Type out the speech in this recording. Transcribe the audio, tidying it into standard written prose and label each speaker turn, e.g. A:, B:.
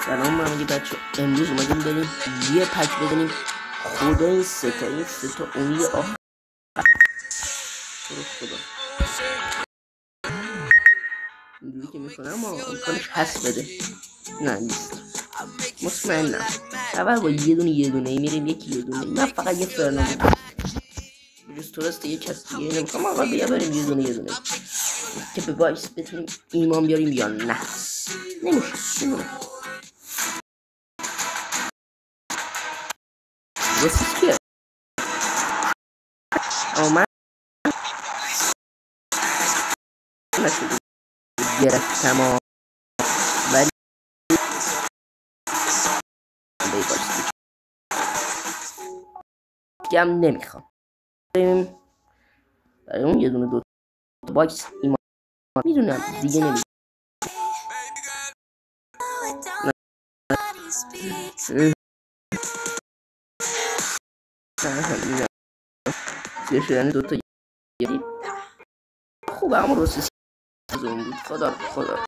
A: سلام همگی بچه، امروز اومدیم بریم یه پک بزنیم. خدا این ستا اونی آخر خدا اینجوری که میکنم اما امکانش هست بده. نه نیست، مطمئنم. اول با یه دونه میریم، یه دونه. من فقط یه فرناندو جز تورست یه کس دیگه نمیخوام. آقا بیا بریم یه دونه که به باعث بتونیم ایمان بیاریم یا نه. نمیشه رسیس کیه؟ من نشده گرفتم ولی گم نمیخوام. برای اون یه دونه دو باکس ایمان میدونم دیگه نمیدونم. زیر شدن دوتا خوبه، اما رسیس بود. خدا